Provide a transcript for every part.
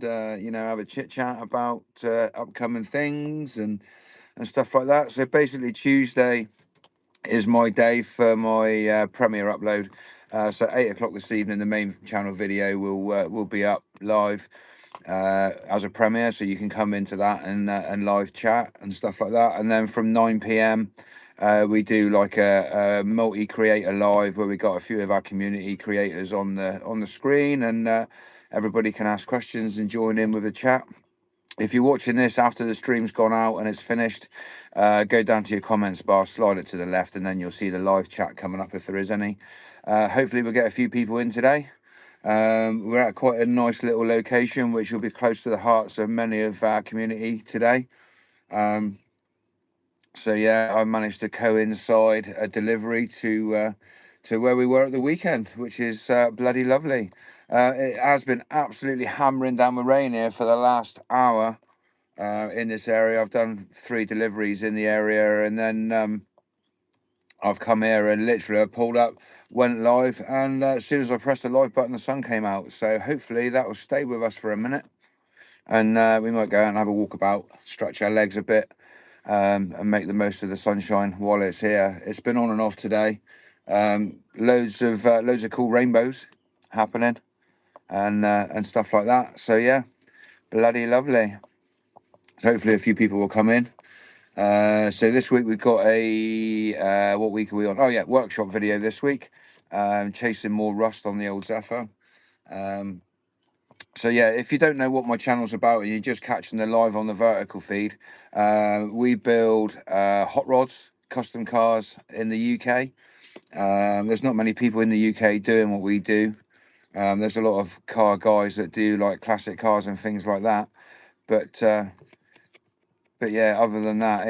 and have a chit chat about upcoming things and stuff like that. So basically, Tuesday is my day for my premiere upload. So 8 o'clock this evening, the main channel video will be up live as a premiere, so you can come into that and live chat and stuff like that. And then from 9 p.m. We do like a multi-creator live where we got a few of our community creators on the screen, and everybody can ask questions and join in with the chat. If you're watching this after the stream's gone out and it's finished, go down to your comments bar, slide it to the left, and then you'll see the live chat coming up if there is any. Hopefully we'll get a few people in today. We're at quite a nice little location, which will be close to the hearts of many of our community today. So yeah, I managed to coincide a delivery to where we were at the weekend, which is bloody lovely. It has been absolutely hammering down with rain here for the last hour in this area. I've done 3 deliveries in the area, and then I've come here and literally I pulled up, went live, and as soon as I pressed the live button, the sun came out. So hopefully that will stay with us for a minute, and we might go out and have a walk about, stretch our legs a bit, and make the most of the sunshine while it's here. It's been on and off today. Loads of cool rainbows happening and stuff like that. So yeah, bloody lovely. So hopefully a few people will come in. So this week we've got a what week are we on? Oh yeah, workshop video this week. Chasing more rust on the old Zephyr. So yeah, if you don't know what my channel's about and you're just catching the live on the vertical feed, we build hot rods, custom cars in the UK. There's not many people in the UK doing what we do. There's a lot of car guys that do like classic cars and things like that, but yeah, other than that,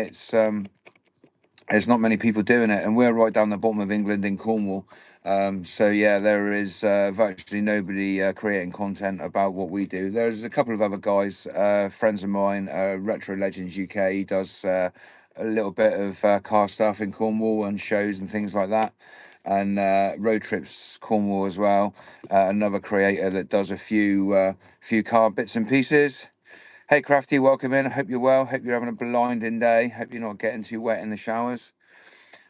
there's not many people doing it, and we're right down the bottom of England in Cornwall. So yeah, there is virtually nobody creating content about what we do. There's a couple of other guys, friends of mine, Retro Legends UK. He does a little bit of car stuff in Cornwall and shows and things like that, and Road Trips Cornwall as well. Another creator that does a few car bits and pieces. Hey Crafty, welcome in. I hope you're well. Hope you're having a blinding day. Hope you're not getting too wet in the showers.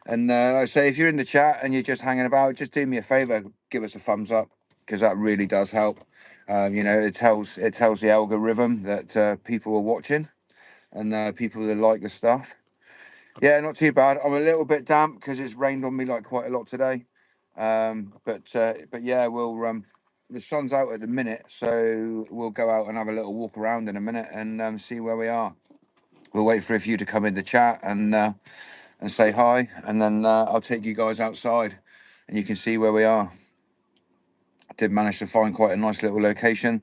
And like I say, if you're in the chat and you're just hanging about, just do me a favor, give us a thumbs up, because that really does help. It tells the algorithm that people are watching and people that like the stuff. Yeah, not too bad. I'm a little bit damp because it's rained on me like quite a lot today. But yeah, the sun's out at the minute, so we'll go out and have a little walk around in a minute and see where we are. We'll wait for a few to come in the chat and say hi, and then I'll take you guys outside and you can see where we are. I did manage to find quite a nice little location.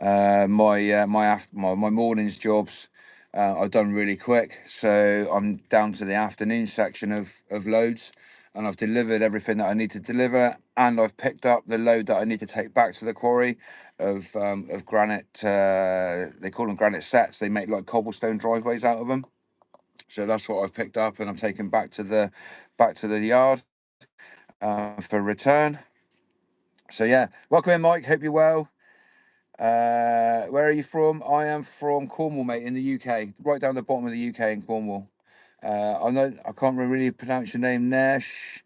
My morning's jobs I've done really quick, so I'm down to the afternoon section of loads, and I've delivered everything that I need to deliver, and I've picked up the load that I need to take back to the quarry of granite. They call them granite sets. They make like cobblestone driveways out of them. So that's what I've picked up, and I'm taking back to the yard for return. So yeah, welcome in, Mike. Hope you're well. Where are you from? I am from Cornwall, mate, in the UK, right down the bottom of the UK in Cornwall. I can't really pronounce your name, Nash.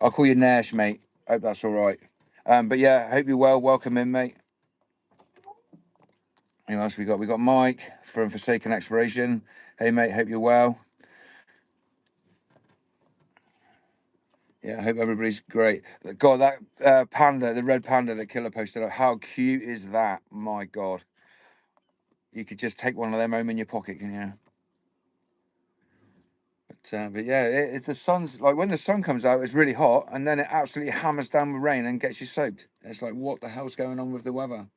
I'll call you Nash, mate. Hope that's all right. But yeah, hope you're well. Welcome in, mate. Who else we got? We got Mike from Forsaken Exploration. Hey, mate. Hope you're well. Yeah, I hope everybody's great. God, that panda, the red panda that Killer posted up, how cute is that? My God. You could just take one of them home in your pocket, can you? But yeah, it's the sun's like when the sun comes out, it's really hot, and then it absolutely hammers down with rain and gets you soaked. It's like, what the hell's going on with the weather?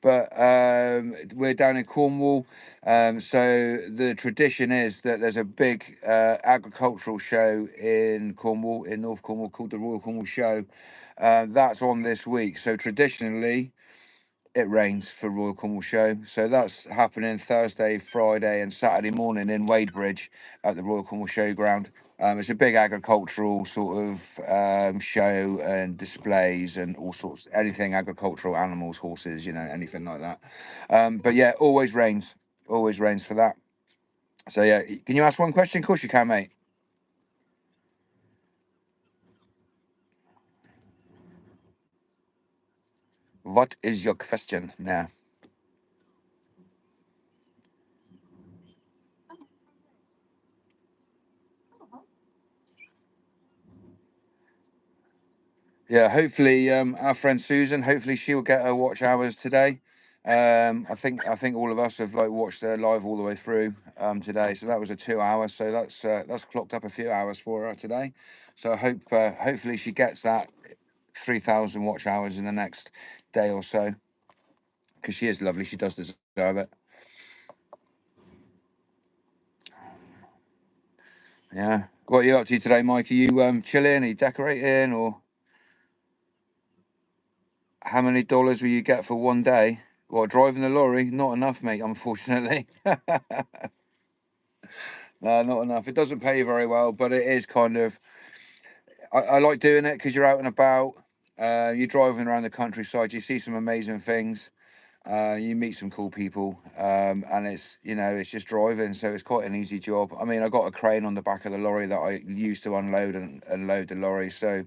But we're down in Cornwall, so the tradition is that there's a big agricultural show in Cornwall, in North Cornwall, called the Royal Cornwall Show. That's on this week. So traditionally, it rains for Royal Cornwall Show. So that's happening Thursday, Friday, and Saturday morning in Wadebridge at the Royal Cornwall Showground. It's a big agricultural sort of show and displays and all sorts, anything agricultural, animals, horses, anything like that. But yeah, always rains for that. So yeah, can you ask one question? Of course you can, mate. What is your question now? Yeah, hopefully, our friend Susan, hopefully she'll get her watch hours today. I think all of us have like watched her live all the way through today. So that was a 2 hour. So that's clocked up a few hours for her today. So I hope hopefully she gets that 3,000 watch hours in the next day or so, because she is lovely. She does deserve it. Yeah. What are you up to today, Mike? Are you chilling? Are you decorating? Or how many dollars will you get for one day? Well, driving the lorry, not enough, mate, unfortunately. No, not enough. It doesn't pay you very well, but it is kind of. I like doing it because you're out and about. You're driving around the countryside. You see some amazing things. You meet some cool people, and it's just driving, so it's quite an easy job. I mean, I got a crane on the back of the lorry that I use to unload and load the lorry. So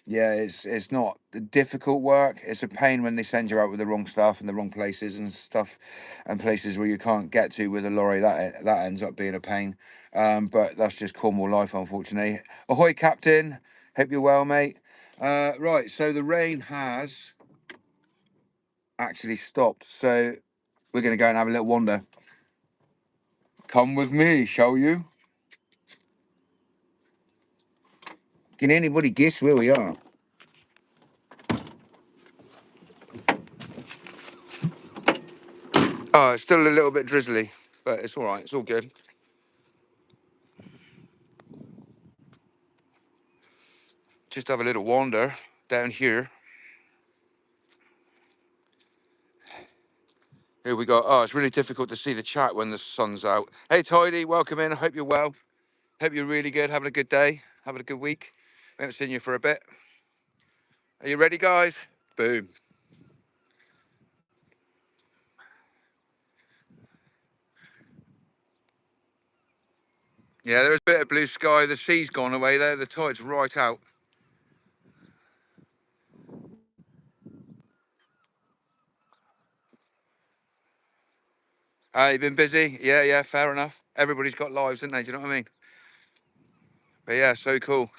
yeah, it's not the difficult work. It's a pain when they send you out with the wrong stuff and the wrong places and stuff, and places where you can't get to with a lorry. That ends up being a pain. But that's just Cornwall life, unfortunately. Ahoy, Captain! Hope you're well, mate. Right, so the rain has actually stopped. So we're going to go and have a little wander. Come with me, shall you? Can anybody guess where we are? Oh, it's still a little bit drizzly, but it's all right. It's all good. Just have a little wander down here. Here we go. Oh, it's really difficult to see the chat when the sun's out. Hey, Tidy, welcome in. I hope you're well. Hope you're really good. Having a good day. Having a good week. We haven't seen you for a bit. Are you ready, guys? Boom. Yeah, there's a bit of blue sky. The sea's gone away there. The tide's right out. You've been busy? Yeah, yeah, fair enough. Everybody's got lives, haven't they? Do you know what I mean? But yeah, so cool.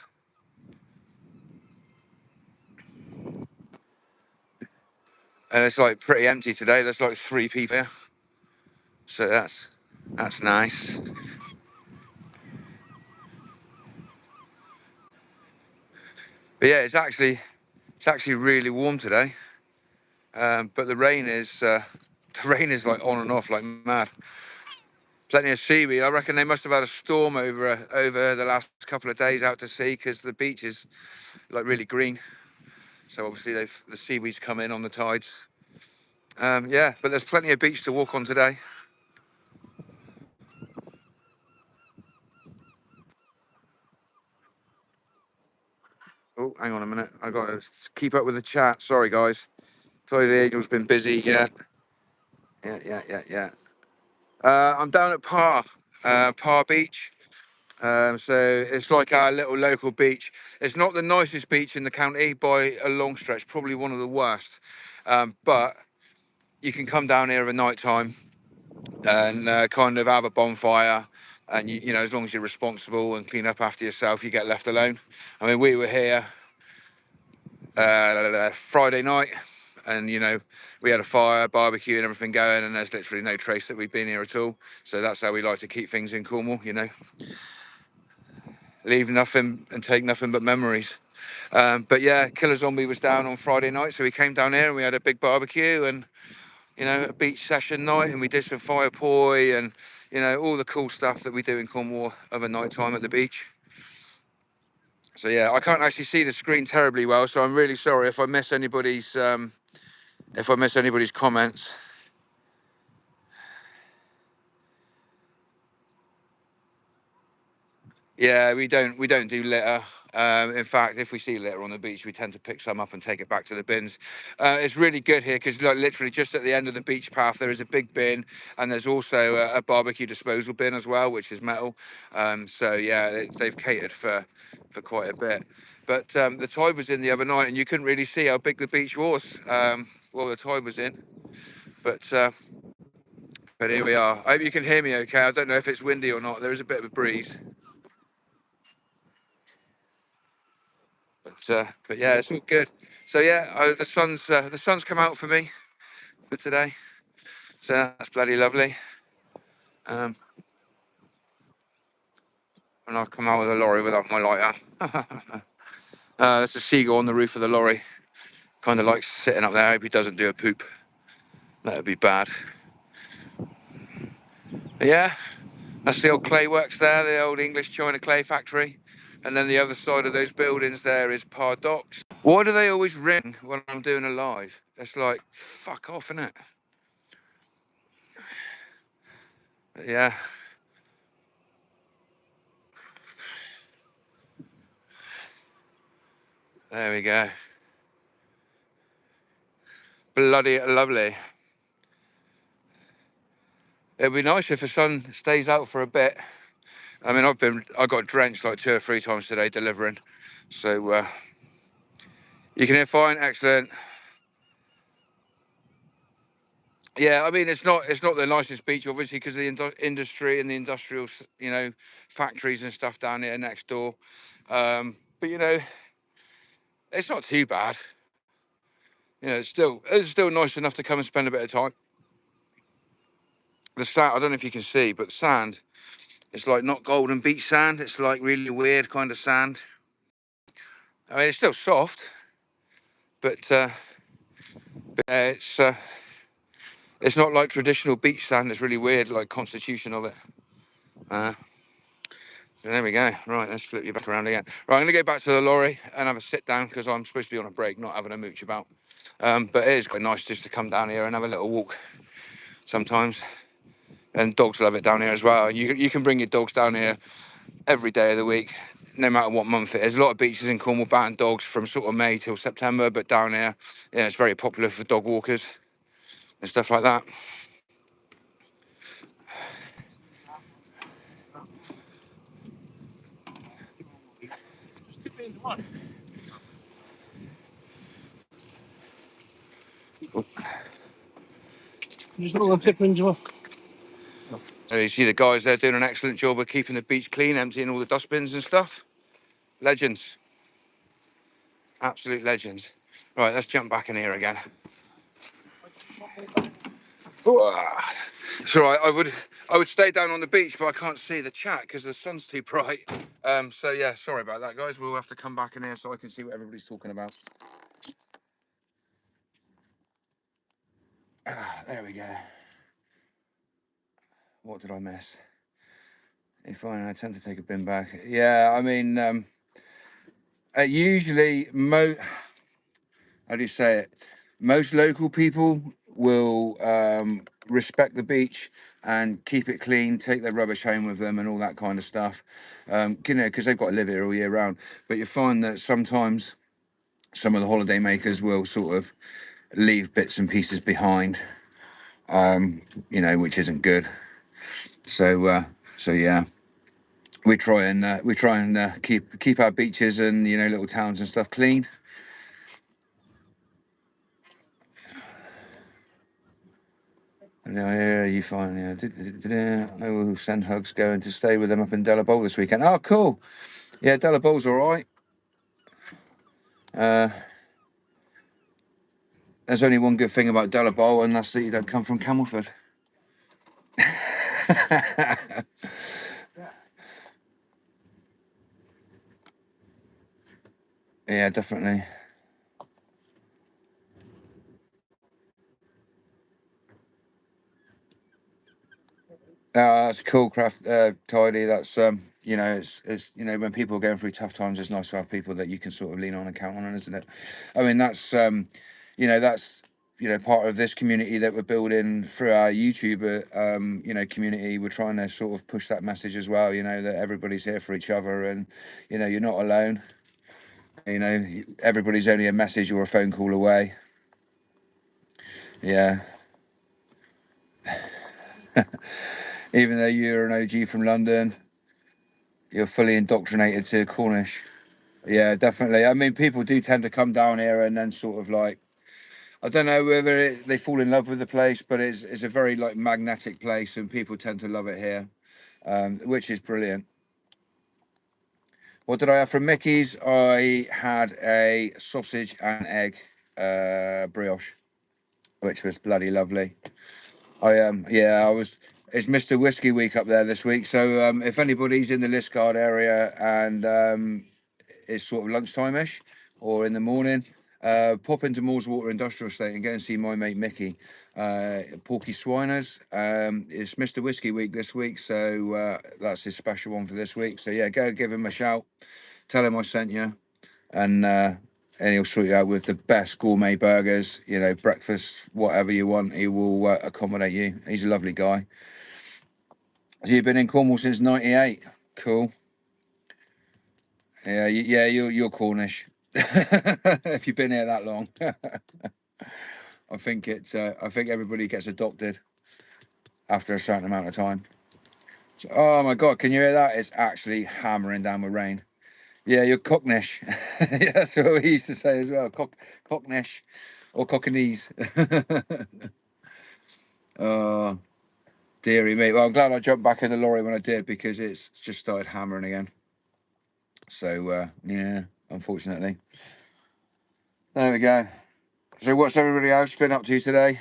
And it's like pretty empty today. There's like 3 people here. So that's nice. But yeah, it's actually really warm today. But the rain is like on and off like mad. Plenty of seaweed. I reckon they must have had a storm over the last couple of days out to sea, because the beach is like really green. So obviously the seaweed's come in on the tides. Yeah, but there's plenty of beach to walk on today. Oh, hang on a minute. I got to keep up with the chat. Sorry, guys. Sorry, the angel's been busy. Yeah, yeah, yeah, yeah, yeah. I'm down at Par Beach. So it's like our little local beach. It's not the nicest beach in the county by a long stretch, probably one of the worst. But you can come down here at night time and kind of have a bonfire. And as long as you're responsible and clean up after yourself, you get left alone. I mean, we were here Friday night, and we had a fire, barbecue, and everything going, and there's literally no trace that we've been here at all. So that's how we like to keep things in Cornwall. Leave nothing and take nothing but memories. But yeah, Killer Zombie was down on Friday night, so we came down here and we had a big barbecue and a beach session night, and we did some fire poi and all the cool stuff that we do in Cornwall of a night time at the beach. So yeah, I can't actually see the screen terribly well, so I'm really sorry if I miss anybody's comments. Yeah, we don't do litter. In fact, if we see litter on the beach, we tend to pick some up and take it back to the bins. It's really good here because, like, literally just at the end of the beach path, there is a big bin, and there's also a barbecue disposal bin as well, which is metal. So yeah, they've catered for quite a bit. But the tide was in the other night, and you couldn't really see how big the beach was while the tide was in. But here we are. I hope you can hear me okay. I don't know if it's windy or not. There is a bit of a breeze. But yeah, it's all good. So yeah, the sun's come out for me for today. So that's bloody lovely. Um, and I've come out with a lorry without my lighter. There's a seagull on the roof of the lorry, kind of like sitting up there. I hope he doesn't do a poop. That would be bad. But yeah, that's the old clay works there, the old English China clay factory. And then the other side of those buildings there is Par Docks. Why do they always ring when I'm doing a live? It's like, fuck off, innit? Yeah, there we go. Bloody lovely. It'd be nice if the sun stays out for a bit. I mean, I got drenched like 2 or 3 times today delivering. So you can hear fine, excellent. Yeah, I mean, it's not the nicest beach, obviously, because the industry and the industrial, factories and stuff down here next door. But it's not too bad. It's still nice enough to come and spend a bit of time. The sand, I don't know if you can see, but the sand, it's like not golden beach sand. It's like really weird kind of sand. I mean, it's still soft, but it's not like traditional beach sand. It's really weird, like constitution of it. Uh, so there we go. Right, let's flip you back around again. Right, I'm going to go back to the lorry and have a sit down because I'm supposed to be on a break, not having a mooch about. But it is quite nice just to come down here and have a little walk sometimes. And dogs love it down here as well. You can bring your dogs down here every day of the week, no matter what month it is. A lot of beaches in Cornwall ban dogs from sort of May till September, but down here, yeah, it's very popular for dog walkers and stuff like that. So you see the guys there doing an excellent job of keeping the beach clean, emptying all the dustbins and stuff. Legends. Absolute legends. Right, let's jump back in here again. It's all right. I would stay down on the beach, but I can't see the chat because the sun's too bright. So yeah, sorry about that, guys. We'll have to come back in here so I can see what everybody's talking about. There we go. What did I miss? If I tend to take a bin back. Yeah, I mean, usually how do you say it? Most local people will respect the beach and keep it clean, take their rubbish home with them, and all that kind of stuff. Because they've got to live here all year round. But you find that sometimes some of the holiday makers will sort of leave bits and pieces behind, which isn't good. So yeah, we try and keep our beaches and little towns and stuff clean. Yeah, you fine. Yeah. I will send hugs going to stay with them up in Delabole this weekend. Oh, cool. Yeah, Delabole's all right. Uh, there's only one good thing about Delabole, and that's that you don't come from Camelford. Yeah, definitely. That's cool, craft tidy. That's it's when people are going through tough times, it's nice to have people that you can sort of lean on and count on, isn't it? I mean, that's part of this community that we're building through our YouTuber, community. We're trying to sort of push that message as well, that everybody's here for each other, and, you're not alone. Everybody's only a message or a phone call away. Yeah. Even though you're an OG from London, you're fully indoctrinated to Cornish. Yeah, definitely. I mean, people do tend to come down here and then sort of like, I don't know whether they fall in love with the place, but it's a very like magnetic place, and people tend to love it here, which is brilliant. What did I have from Mickey's? I had a sausage and egg brioche, which was bloody lovely. I was. It's Mr. Whiskey Week up there this week, so if anybody's in the Liscard area and it's sort of lunchtime-ish or in the morning, pop into Mooreswater Industrial Estate and go and see my mate Mickey, Porky Swiner's. It's Mr. Whiskey Week this week, so that's his special one for this week. So yeah, go give him a shout, tell him I sent you, and he'll sort you out with the best gourmet burgers, breakfast, whatever you want. He will accommodate you. He's a lovely guy. So you've been in Cornwall since '98. Cool. Yeah, you're Cornish. If you've been here that long, I think everybody gets adopted after a certain amount of time. So, oh my God, can you hear that? It's actually hammering down with rain. Yeah, you're Cocknish. Yeah, that's what we used to say as well. Cocknish or Cockney's. Oh, dearie me. Well, I'm glad I jumped back in the lorry when I did, because it's just started hammering again. So yeah, unfortunately. There we go. So what's everybody else been up to today?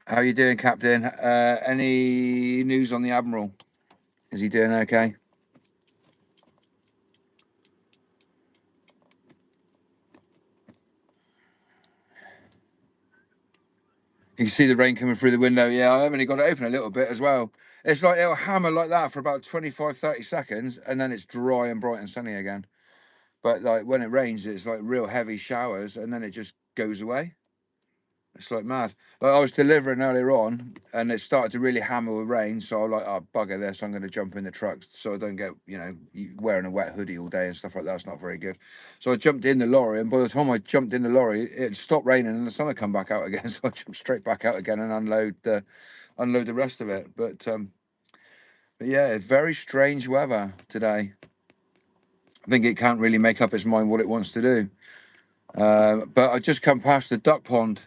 How you doing, Captain? Any news on the Admiral? Is he doing okay? You can see the rain coming through the window. Yeah, I only got it open a little bit as well. It's like it'll hammer like that for about 25, 30 seconds, and then it's dry and bright and sunny again. But like when it rains, it's like real heavy showers, and then it just goes away. It's like mad. Like I was delivering earlier on, and it started to really hammer with rain. So I was like, "Oh, bugger this! I'm going to jump in the truck so I don't get, wearing a wet hoodie all day and stuff like that. That's not very good." So I jumped in the lorry, and by the time I jumped in the lorry, it stopped raining and the sun had come back out again. So I jumped straight back out again and unload the rest of it. But yeah, very strange weather today. I think it can't really make up its mind what it wants to do. But I just come past the duck pond.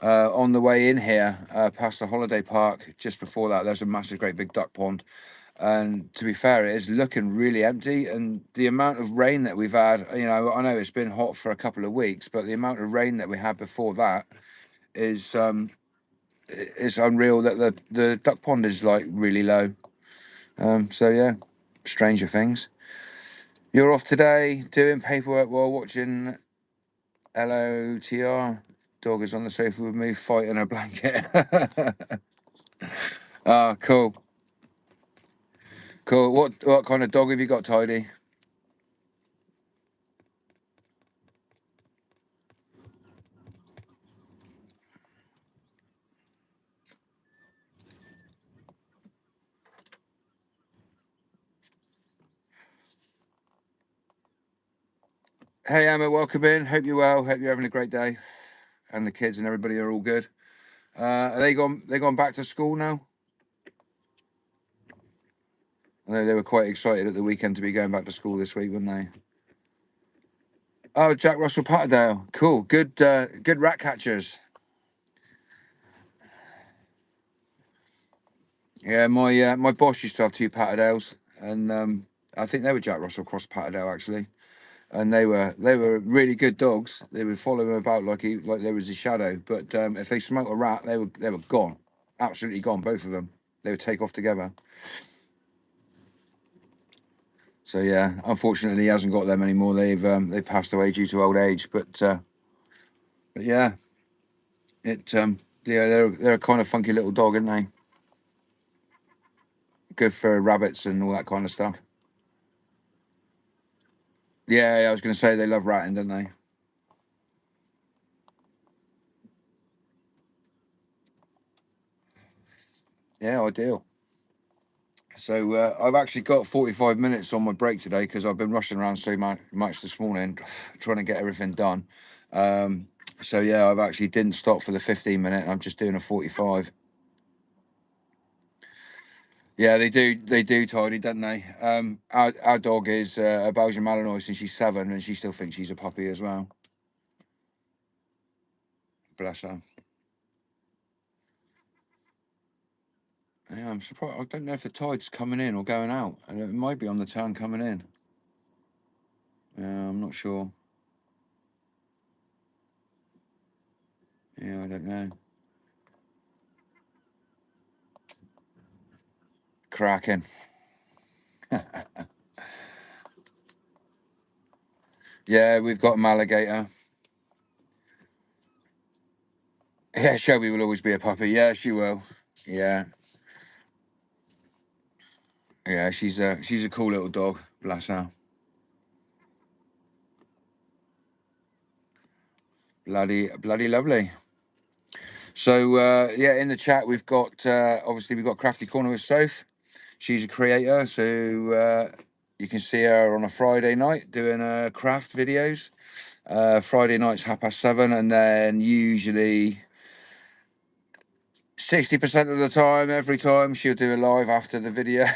On the way in here, past the holiday park, just before that, there's a massive, great big duck pond. And to be fair, it is looking really empty. And the amount of rain that we've had, I know it's been hot for a couple of weeks, but the amount of rain that we had before that is unreal. That the duck pond is like really low. So yeah, stranger things. You're off today doing paperwork while watching LOTR. Dog is on the sofa with me, fighting a blanket. Ah, cool. Cool. What kind of dog have you got, Tidy? Hey, Emma, welcome in. Hope you're well. Hope you're having a great day, and the kids and everybody are all good. Are they gone? They gone back to school now? I know they were quite excited at the weekend to be going back to school this week, weren't they? Oh, Jack Russell Patterdale. Cool. Good rat catchers. Yeah, my boss used to have two Patterdales, and I think they were Jack Russell cross Patterdale actually. And they were really good dogs. They would follow him about like there was a shadow. But if they smelt a rat, they were gone, absolutely gone. Both of them, they would take off together. So yeah, unfortunately, he hasn't got them anymore. They passed away due to old age. But yeah, they're a kind of funky little dog, aren't they? Good for rabbits and all that kind of stuff. Yeah, I was going to say they love ratting, don't they? Yeah, ideal. So I've actually got 45 minutes on my break today because I've been rushing around so much this morning, trying to get everything done. Um, so yeah, I've actually didn't stop for the 15 minute. And I'm just doing a 45. Yeah, they do tidy, don't they? Our dog is a Belgian Malinois, and she's 7, and she still thinks she's a puppy as well. Bless her. Yeah, I'm surprised. I don't know if the tide's coming in or going out, and it might be on the turn coming in. I'm not sure. Yeah, I don't know. Cracking. Yeah, we've got an alligator. Yeah, Shelby will always be a puppy. Yeah, she will. Yeah, yeah, she's a cool little dog. Bless her. Bloody lovely. So yeah, in the chat we've got obviously we've got Crafty Corner with Soph. She's a creator, so you can see her on a Friday night doing craft videos. Friday nights 7:30, and then usually 60% of the time, every time, she'll do a live after the video.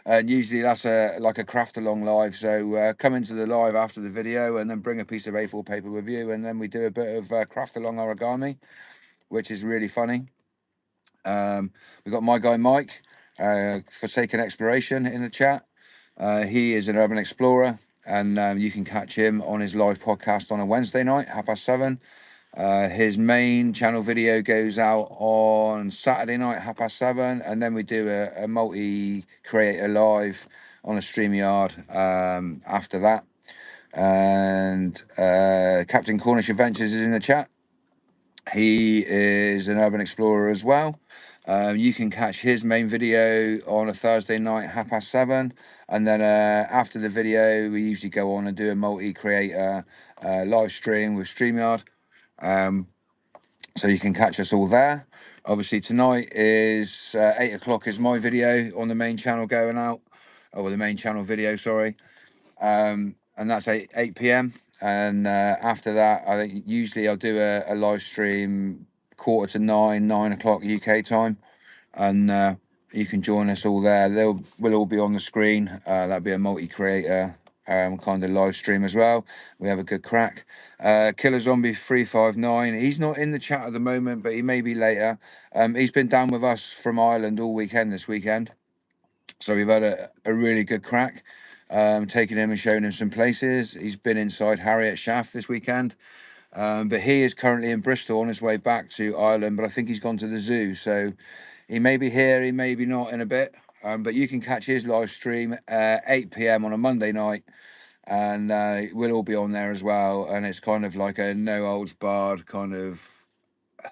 And usually that's like a craft along live. So come into the live after the video and then bring a piece of A4 paper with you, and then we do a bit of craft along origami, which is really funny. We've got my guy Mike, Forsaken Exploration, in the chat. He is an urban explorer, and you can catch him on his live podcast on a Wednesday night, 7:30. His main channel video goes out on Saturday night, 7:30, and then we do a multi-creator live on a StreamYard after that. And Captain Cornish Adventures is in the chat. He is an urban explorer as well. You can catch his main video on a Thursday night, 7:30, and then after the video, we usually go on and do a multi-creator live stream with StreamYard. So you can catch us all there. Obviously, tonight is 8 o'clock is my video on the main channel going out, or the main channel video, sorry. And that's 8 p.m. And after that, I think usually I'll do a live stream 8:45, 9 o'clock UK time, and you can join us all there. We'll all be on the screen. That'll be a multi-creator kind of live stream as well. We have a good crack. Killer Zombie 359. He's not in the chat at the moment, but he may be later. He's been down with us from Ireland all weekend this weekend, so we've had a really good crack. Taking him and showing him some places. He's been inside Harriet Shaft this weekend. But he is currently in Bristol on his way back to Ireland, but I think he's gone to the zoo. So he may be here, he may be not in a bit. But you can catch his live stream 8 p.m. on a Monday night, and we'll all be on there as well. And it's kind of like a no holds barred kind of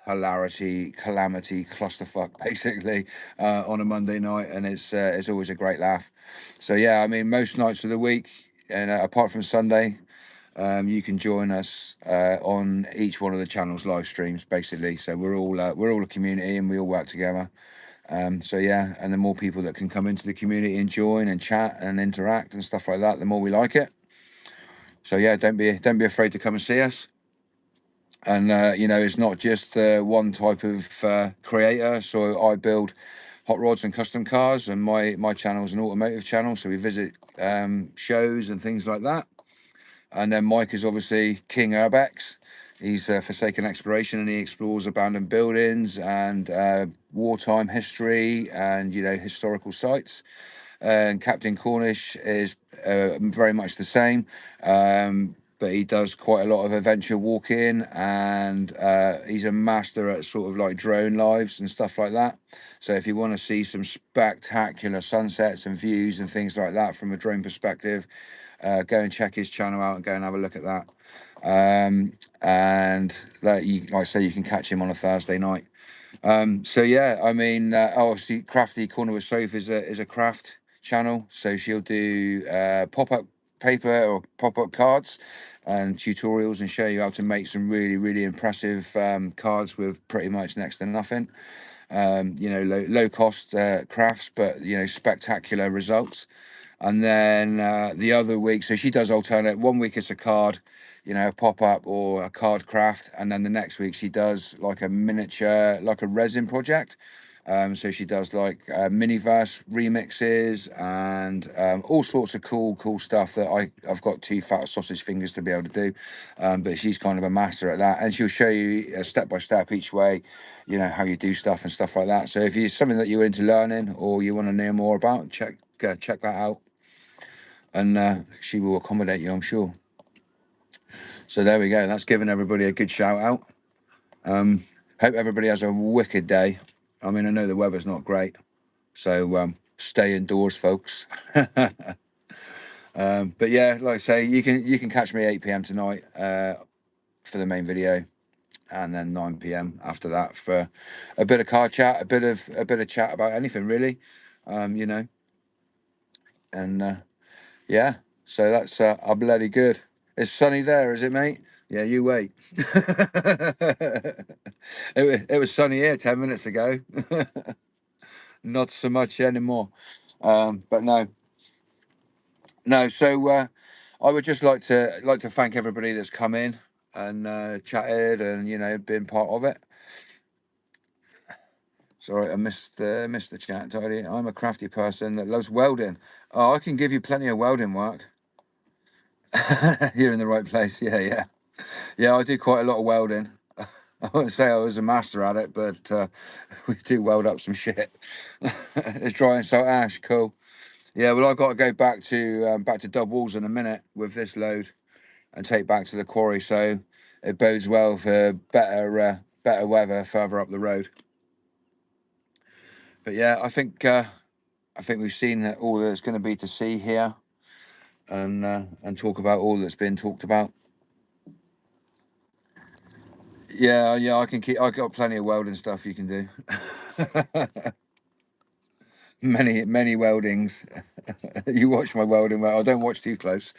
hilarity, calamity, clusterfuck, basically, on a Monday night, and it's always a great laugh. So yeah, I mean, most nights of the week, and apart from Sunday, you can join us on each one of the channels live streams, basically. So we're all a community, and we all work together. So yeah, and the more people that can come into the community and join and chat and interact and stuff like that, the more we like it. So yeah, don't be afraid to come and see us. And it's not just one type of creator. So I build hot rods and custom cars, and my channel is an automotive channel. So we visit shows and things like that. And then Mike is obviously King Urbex. He's Forsaken Exploration, and he explores abandoned buildings and wartime history and historical sites. And Captain Cornish is very much the same, but he does quite a lot of adventure walking, and he's a master at sort of like drone lives and stuff like that. So if you want to see some spectacular sunsets and views and things like that from a drone perspective, go and check his channel out and go and have a look at that. And like I say, you can catch him on a Thursday night. So yeah, I mean, obviously, Crafty Corner with Soph is a craft channel, so she'll do pop-up paper or pop-up cards and tutorials, and show you how to make some really impressive cards with pretty much next to nothing. You know, low cost crafts, but you know, spectacular results. And then the other week, so she does alternate. One week it's a card, you know, a pop up or a card craft, and then the next week she does like a miniature, like a resin project. So she does like miniverse remixes and all sorts of cool stuff that I've got too fat sausage fingers to be able to do. But she's kind of a master at that, and she'll show you step by step each way, you know, how you do stuff and stuff like that. So if it's something that you're into learning or you want to know more about, check that out, and she will accommodate you, I'm sure. So there we go. That's giving everybody a good shout out. Hope everybody has a wicked day. I mean, I know the weather's not great, so stay indoors, folks. But yeah, like I say, you can catch me 8 p.m. tonight for the main video, and then 9 p.m. after that for a bit of car chat, a bit of chat about anything really, you know, and yeah. So that's a bloody good. It's sunny there, is it, mate? Yeah, you wait. It was sunny here 10 minutes ago. Not so much anymore. But no. So I would just like to thank everybody that's come in and chatted and you know been part of it. Sorry, I missed the chat. Tidy. I'm a crafty person that loves welding. Oh, I can give you plenty of welding work. You're in the right place. Yeah. I do quite a lot of welding. I wouldn't say I was a master at it, but we do weld up some shit. It's dry and salt ash. Cool. Yeah, well, I've got to go back to dub walls in a minute with this load and take back to the quarry. So it bodes well for better weather further up the road. But yeah, I think we've seen all that's going to be to see here, and talk about all that's been talked about. Yeah, I can keep. I got plenty of welding stuff you can do. Many weldings. You watch my welding. Well, I don't watch too close.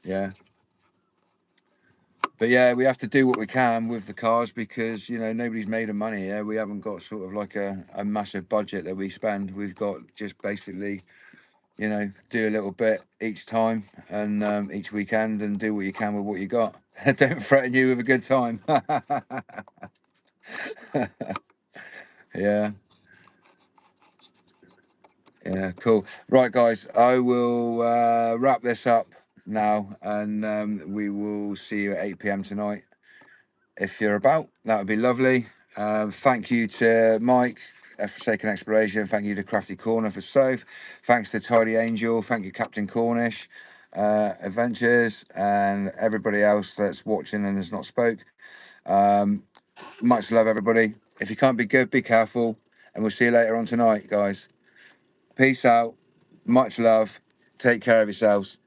Yeah, but yeah, we have to do what we can with the cars because you know nobody's made of money here. We haven't got sort of like a massive budget that we spend. We've got just basically, you know, do a little bit each time and each weekend and do what you can with what you got. Don't threaten you with a good time. Yeah. Yeah, cool. Right, guys, I will wrap this up now, and we will see you at 8 p.m. tonight. If you're about, that would be lovely. Thank you to Mike for Forsaken Exploration. Thank you to Crafty Corner for Soph. Thanks to Tidy Angel. Thank you, Captain Cornish Adventures, and everybody else that's watching and has not spoke. Much love, everybody. If you can't be good, be careful, and we'll see you later on tonight, guys. Peace out. Much love. Take care of yourselves.